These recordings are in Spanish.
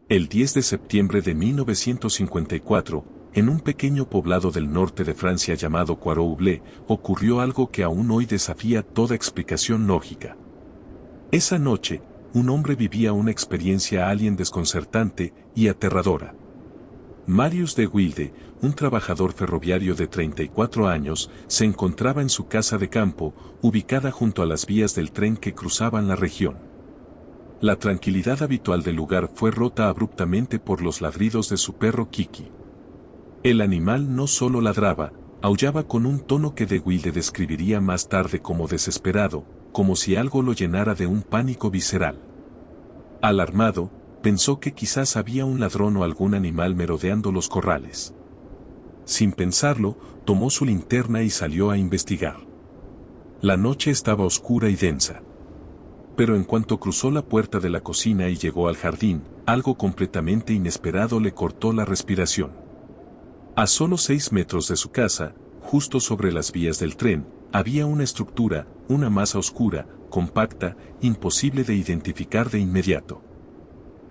El 10 de septiembre de 1954, en un pequeño poblado del norte de Francia llamado Coirouble, ocurrió algo que aún hoy desafía toda explicación lógica. Esa noche, un hombre vivía una experiencia alien desconcertante y aterradora. Marius de Wilde, un trabajador ferroviario de 34 años, se encontraba en su casa de campo, ubicada junto a las vías del tren que cruzaban la región. La tranquilidad habitual del lugar fue rota abruptamente por los ladridos de su perro Kiki. El animal no solo ladraba, aullaba con un tono que de Wilde describiría más tarde como desesperado, como si algo lo llenara de un pánico visceral. Alarmado, pensó que quizás había un ladrón o algún animal merodeando los corrales. Sin pensarlo, tomó su linterna y salió a investigar. La noche estaba oscura y densa. Pero en cuanto cruzó la puerta de la cocina y llegó al jardín, algo completamente inesperado le cortó la respiración. A solo 6 metros de su casa, justo sobre las vías del tren, había una estructura, una masa oscura, compacta, imposible de identificar de inmediato.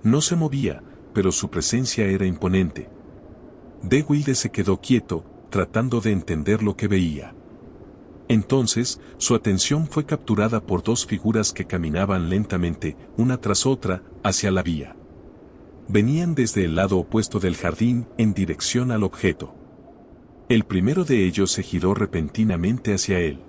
No se movía, pero su presencia era imponente. De Wilde se quedó quieto, tratando de entender lo que veía. Entonces, su atención fue capturada por dos figuras que caminaban lentamente, una tras otra, hacia la vía. Venían desde el lado opuesto del jardín, en dirección al objeto. El primero de ellos se giró repentinamente hacia él.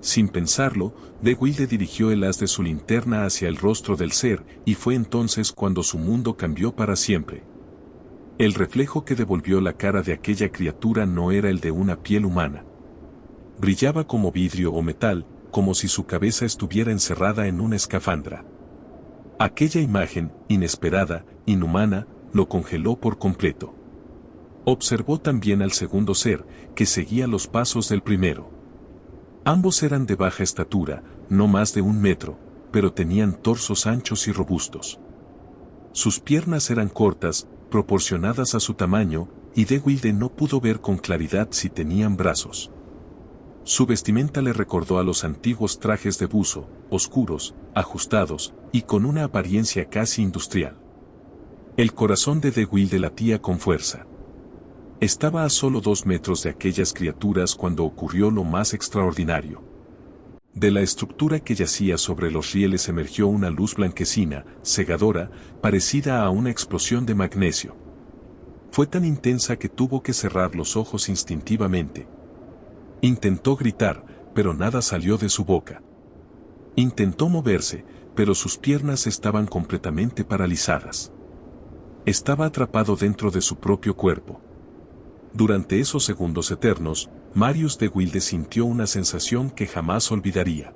Sin pensarlo, de Wilde dirigió el haz de su linterna hacia el rostro del ser, y fue entonces cuando su mundo cambió para siempre. El reflejo que devolvió la cara de aquella criatura no era el de una piel humana. Brillaba como vidrio o metal, como si su cabeza estuviera encerrada en una escafandra. Aquella imagen, inesperada, inhumana, lo congeló por completo. Observó también al segundo ser, que seguía los pasos del primero. Ambos eran de baja estatura, no más de 1 metro, pero tenían torsos anchos y robustos. Sus piernas eran cortas, proporcionadas a su tamaño, y de Wilde no pudo ver con claridad si tenían brazos. Su vestimenta le recordó a los antiguos trajes de buzo, oscuros, ajustados, y con una apariencia casi industrial. El corazón de Wilde latía con fuerza. Estaba a solo 2 metros de aquellas criaturas cuando ocurrió lo más extraordinario. De la estructura que yacía sobre los rieles emergió una luz blanquecina, cegadora, parecida a una explosión de magnesio. Fue tan intensa que tuvo que cerrar los ojos instintivamente. Intentó gritar, pero nada salió de su boca. Intentó moverse, pero sus piernas estaban completamente paralizadas. Estaba atrapado dentro de su propio cuerpo. Durante esos segundos eternos, Marius de Wilde sintió una sensación que jamás olvidaría.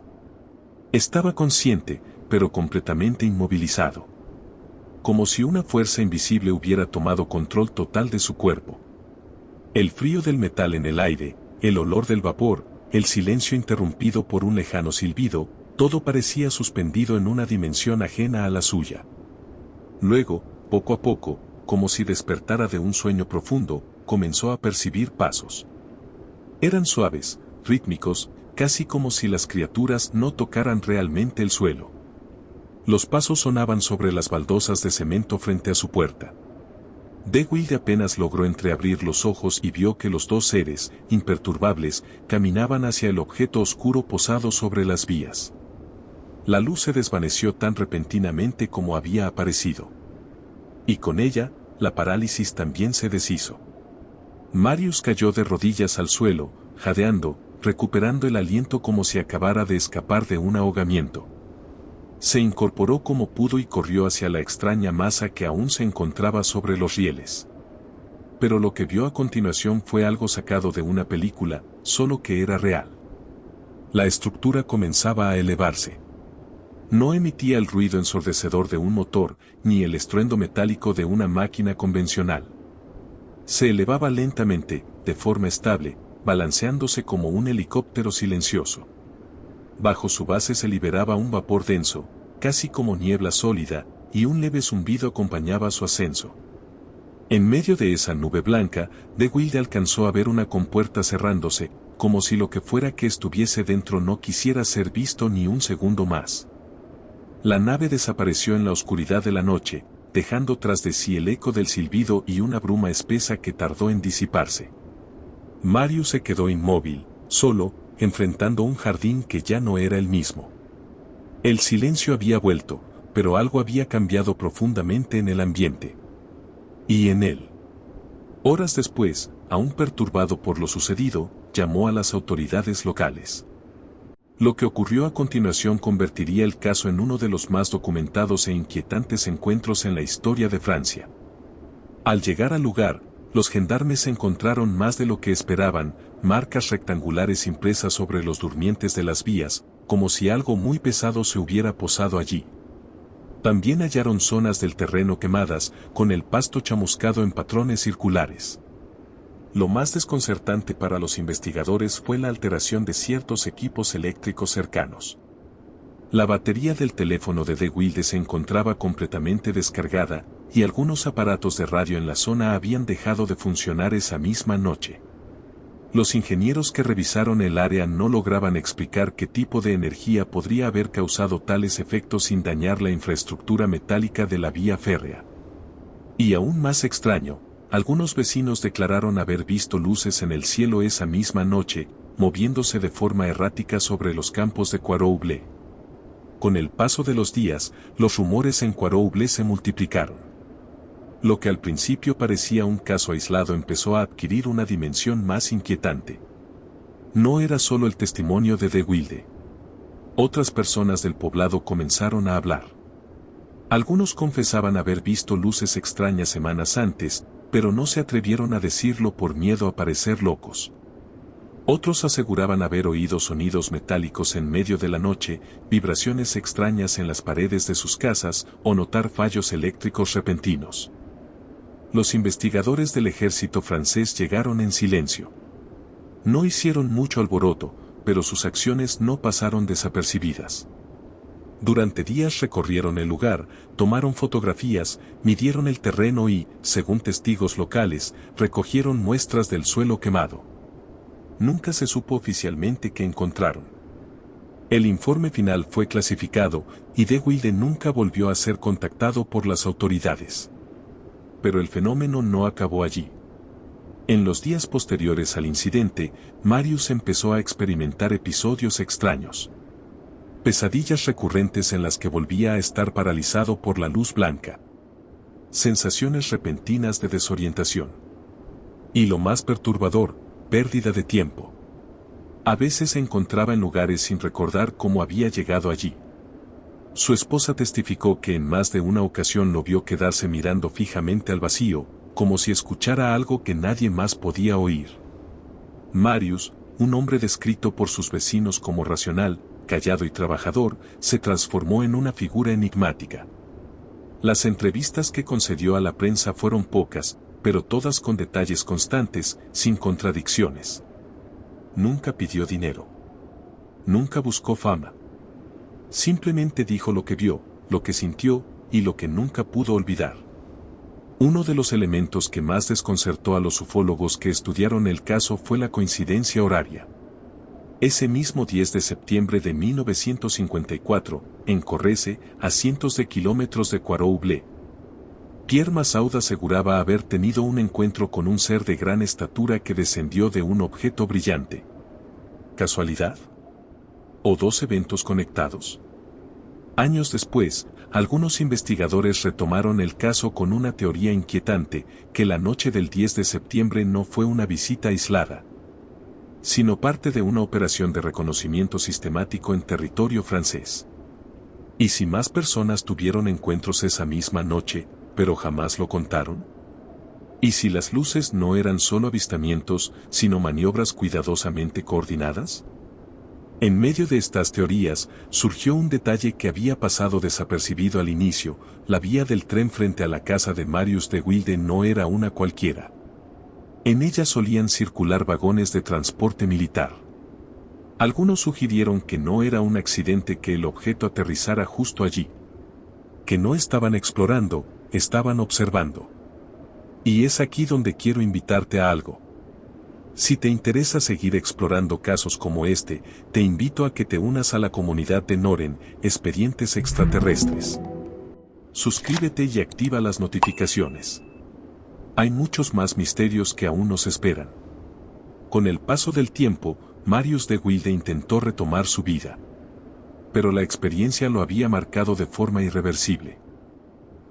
Estaba consciente, pero completamente inmovilizado. Como si una fuerza invisible hubiera tomado control total de su cuerpo. El frío del metal en el aire, el olor del vapor, el silencio interrumpido por un lejano silbido, todo parecía suspendido en una dimensión ajena a la suya. Luego, poco a poco, como si despertara de un sueño profundo, comenzó a percibir pasos. Eran suaves, rítmicos, casi como si las criaturas no tocaran realmente el suelo. Los pasos sonaban sobre las baldosas de cemento frente a su puerta. De Wilde apenas logró entreabrir los ojos y vio que los dos seres, imperturbables, caminaban hacia el objeto oscuro posado sobre las vías. La luz se desvaneció tan repentinamente como había aparecido. Y con ella, la parálisis también se deshizo. Marius cayó de rodillas al suelo, jadeando, recuperando el aliento como si acabara de escapar de un ahogamiento. Se incorporó como pudo y corrió hacia la extraña masa que aún se encontraba sobre los rieles. Pero lo que vio a continuación fue algo sacado de una película, solo que era real. La estructura comenzaba a elevarse. No emitía el ruido ensordecedor de un motor, ni el estruendo metálico de una máquina convencional. Se elevaba lentamente, de forma estable, balanceándose como un helicóptero silencioso. Bajo su base se liberaba un vapor denso, casi como niebla sólida, y un leve zumbido acompañaba su ascenso. En medio de esa nube blanca, de Wilde alcanzó a ver una compuerta cerrándose, como si lo que fuera que estuviese dentro no quisiera ser visto ni un segundo más. La nave desapareció en la oscuridad de la noche, dejando tras de sí el eco del silbido y una bruma espesa que tardó en disiparse. Marius se quedó inmóvil, solo, enfrentando un jardín que ya no era el mismo. El silencio había vuelto, pero algo había cambiado profundamente en el ambiente. Y en él. Horas después, aún perturbado por lo sucedido, llamó a las autoridades locales. Lo que ocurrió a continuación convertiría el caso en uno de los más documentados e inquietantes encuentros en la historia de Francia. Al llegar al lugar, los gendarmes encontraron más de lo que esperaban, marcas rectangulares impresas sobre los durmientes de las vías, como si algo muy pesado se hubiera posado allí. También hallaron zonas del terreno quemadas, con el pasto chamuscado en patrones circulares. Lo más desconcertante para los investigadores fue la alteración de ciertos equipos eléctricos cercanos. La batería del teléfono de De Wilde se encontraba completamente descargada, y algunos aparatos de radio en la zona habían dejado de funcionar esa misma noche. Los ingenieros que revisaron el área no lograban explicar qué tipo de energía podría haber causado tales efectos sin dañar la infraestructura metálica de la vía férrea. Y aún más extraño, algunos vecinos declararon haber visto luces en el cielo esa misma noche, moviéndose de forma errática sobre los campos de Quarouble. Con el paso de los días, los rumores en Quarouble se multiplicaron. Lo que al principio parecía un caso aislado empezó a adquirir una dimensión más inquietante. No era solo el testimonio de De Wilde. Otras personas del poblado comenzaron a hablar. Algunos confesaban haber visto luces extrañas semanas antes, pero no se atrevieron a decirlo por miedo a parecer locos. Otros aseguraban haber oído sonidos metálicos en medio de la noche, vibraciones extrañas en las paredes de sus casas o notar fallos eléctricos repentinos. Los investigadores del ejército francés llegaron en silencio. No hicieron mucho alboroto, pero sus acciones no pasaron desapercibidas. Durante días recorrieron el lugar, tomaron fotografías, midieron el terreno y, según testigos locales, recogieron muestras del suelo quemado. Nunca se supo oficialmente qué encontraron. El informe final fue clasificado, y De Wilde nunca volvió a ser contactado por las autoridades. Pero el fenómeno no acabó allí. En los días posteriores al incidente, Marius empezó a experimentar episodios extraños. Pesadillas recurrentes en las que volvía a estar paralizado por la luz blanca. Sensaciones repentinas de desorientación. Y lo más perturbador, pérdida de tiempo. A veces se encontraba en lugares sin recordar cómo había llegado allí. Su esposa testificó que en más de una ocasión lo vio quedarse mirando fijamente al vacío, como si escuchara algo que nadie más podía oír. Marius, un hombre descrito por sus vecinos como racional, callado y trabajador, se transformó en una figura enigmática. Las entrevistas que concedió a la prensa fueron pocas, pero todas con detalles constantes, sin contradicciones. Nunca pidió dinero. Nunca buscó fama. Simplemente dijo lo que vio, lo que sintió, y lo que nunca pudo olvidar. Uno de los elementos que más desconcertó a los ufólogos que estudiaron el caso fue la coincidencia horaria. Ese mismo 10 de septiembre de 1954, en Corrèze, a cientos de kilómetros de Quarouble, Pierre Massaud aseguraba haber tenido un encuentro con un ser de gran estatura que descendió de un objeto brillante. ¿Casualidad? ¿O dos eventos conectados? Años después, algunos investigadores retomaron el caso con una teoría inquietante, que la noche del 10 de septiembre no fue una visita aislada, sino parte de una operación de reconocimiento sistemático en territorio francés. ¿Y si más personas tuvieron encuentros esa misma noche, pero jamás lo contaron? ¿Y si las luces no eran solo avistamientos, sino maniobras cuidadosamente coordinadas? En medio de estas teorías, surgió un detalle que había pasado desapercibido al inicio: la vía del tren frente a la casa de Marius De Wilde no era una cualquiera. En ella solían circular vagones de transporte militar. Algunos sugirieron que no era un accidente que el objeto aterrizara justo allí. Que no estaban explorando, estaban observando. Y es aquí donde quiero invitarte a algo. Si te interesa seguir explorando casos como este, te invito a que te unas a la comunidad de Noren, Expedientes Extraterrestres. Suscríbete y activa las notificaciones. Hay muchos más misterios que aún nos esperan. Con el paso del tiempo, Marius de Wilde intentó retomar su vida. Pero la experiencia lo había marcado de forma irreversible.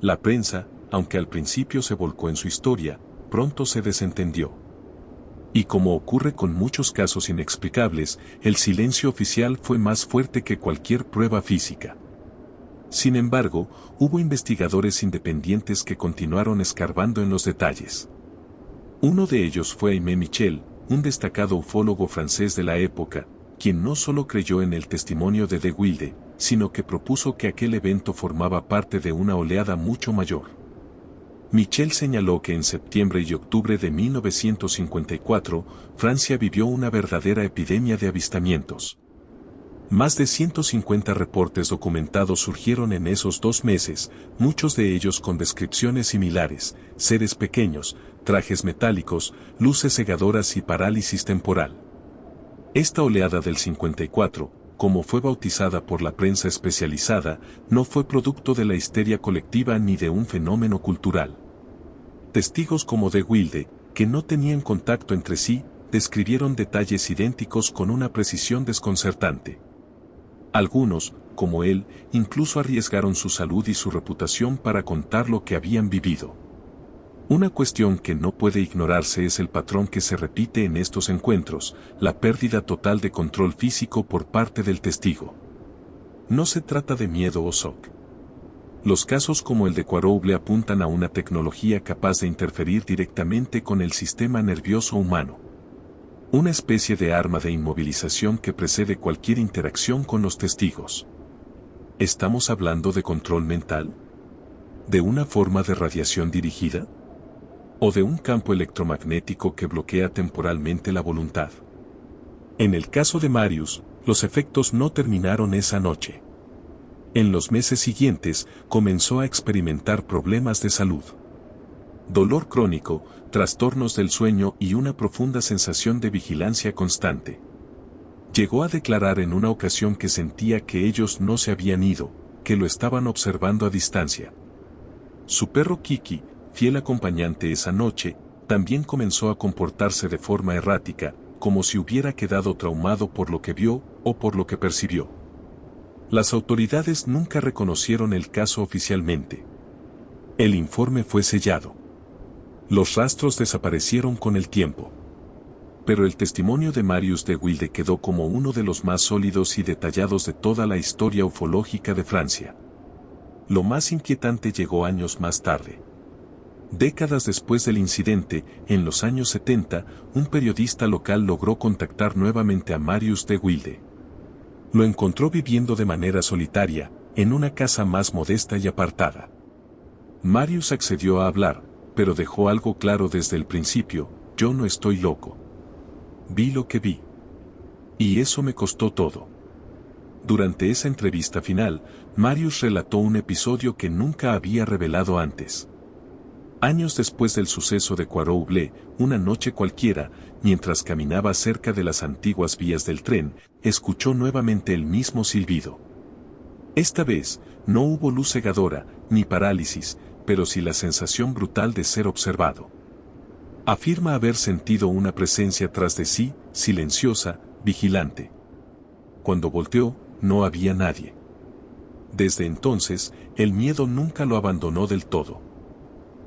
La prensa, aunque al principio se volcó en su historia, pronto se desentendió. Y como ocurre con muchos casos inexplicables, el silencio oficial fue más fuerte que cualquier prueba física. Sin embargo, hubo investigadores independientes que continuaron escarbando en los detalles. Uno de ellos fue Aimé Michel, un destacado ufólogo francés de la época, quien no solo creyó en el testimonio de Wilde, sino que propuso que aquel evento formaba parte de una oleada mucho mayor. Michel señaló que en septiembre y octubre de 1954, Francia vivió una verdadera epidemia de avistamientos. Más de 150 reportes documentados surgieron en esos 2 meses, muchos de ellos con descripciones similares: seres pequeños, trajes metálicos, luces cegadoras y parálisis temporal. Esta oleada del 54, como fue bautizada por la prensa especializada, no fue producto de la histeria colectiva ni de un fenómeno cultural. Testigos como de Wilde, que no tenían contacto entre sí, describieron detalles idénticos con una precisión desconcertante. Algunos, como él, incluso arriesgaron su salud y su reputación para contar lo que habían vivido. Una cuestión que no puede ignorarse es el patrón que se repite en estos encuentros: la pérdida total de control físico por parte del testigo. No se trata de miedo o shock. Los casos como el de Quarouble apuntan a una tecnología capaz de interferir directamente con el sistema nervioso humano. Una especie de arma de inmovilización que precede cualquier interacción con los testigos. ¿Estamos hablando de control mental? ¿De una forma de radiación dirigida? ¿O de un campo electromagnético que bloquea temporalmente la voluntad? En el caso de Marius, los efectos no terminaron esa noche. En los meses siguientes, comenzó a experimentar problemas de salud. Dolor crónico, trastornos del sueño y una profunda sensación de vigilancia constante. Llegó a declarar en una ocasión que sentía que ellos no se habían ido, que lo estaban observando a distancia. Su perro Kiki, fiel acompañante esa noche, también comenzó a comportarse de forma errática, como si hubiera quedado traumado por lo que vio o por lo que percibió. Las autoridades nunca reconocieron el caso oficialmente. El informe fue sellado. Los rastros desaparecieron con el tiempo. Pero el testimonio de Marius de Wilde quedó como uno de los más sólidos y detallados de toda la historia ufológica de Francia. Lo más inquietante llegó años más tarde. Décadas después del incidente, en los años 70, un periodista local logró contactar nuevamente a Marius de Wilde. Lo encontró viviendo de manera solitaria, en una casa más modesta y apartada. Marius accedió a hablar, pero dejó algo claro desde el principio: yo no estoy loco. Vi lo que vi. Y eso me costó todo. Durante esa entrevista final, Marius relató un episodio que nunca había revelado antes. Años después del suceso de Quarouble, una noche cualquiera, mientras caminaba cerca de las antiguas vías del tren, escuchó nuevamente el mismo silbido. Esta vez, no hubo luz cegadora, ni parálisis, pero sí la sensación brutal de ser observado. Afirma haber sentido una presencia tras de sí, silenciosa, vigilante. Cuando volteó, no había nadie. Desde entonces, el miedo nunca lo abandonó del todo.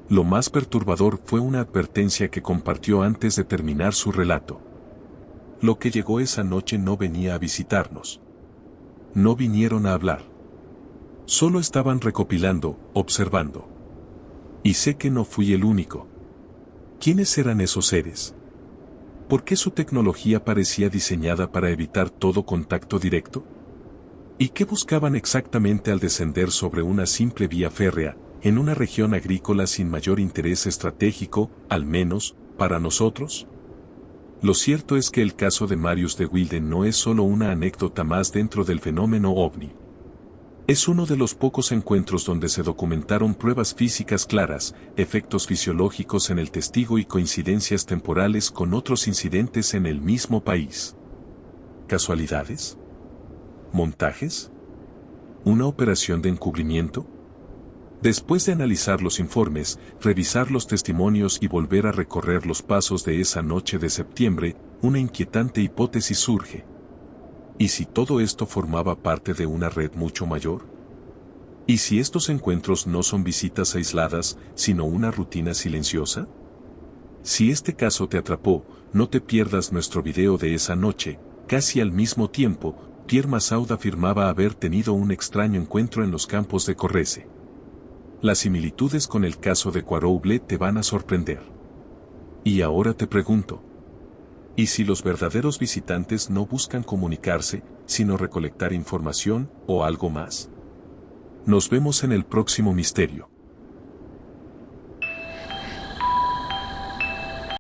Lo más perturbador fue una advertencia que compartió antes de terminar su relato. Lo que llegó esa noche no venía a visitarnos. No vinieron a hablar. Solo estaban recopilando, observando. Y sé que no fui el único. ¿Quiénes eran esos seres? ¿Por qué su tecnología parecía diseñada para evitar todo contacto directo? ¿Y qué buscaban exactamente al descender sobre una simple vía férrea, en una región agrícola sin mayor interés estratégico, al menos, para nosotros? Lo cierto es que el caso de Marius de Wilde no es solo una anécdota más dentro del fenómeno ovni. Es uno de los pocos encuentros donde se documentaron pruebas físicas claras, efectos fisiológicos en el testigo y coincidencias temporales con otros incidentes en el mismo país. ¿Casualidades? ¿Montajes? ¿Una operación de encubrimiento? Después de analizar los informes, revisar los testimonios y volver a recorrer los pasos de esa noche de septiembre, una inquietante hipótesis surge. ¿Y si todo esto formaba parte de una red mucho mayor? ¿Y si estos encuentros no son visitas aisladas, sino una rutina silenciosa? Si este caso te atrapó, no te pierdas nuestro video de esa noche. Casi al mismo tiempo, Pierre Massaud afirmaba haber tenido un extraño encuentro en los campos de Corrèze. Las similitudes con el caso de Poirot te van a sorprender. Y ahora te pregunto, ¿y si los verdaderos visitantes no buscan comunicarse, sino recolectar información o algo más? Nos vemos en el próximo misterio.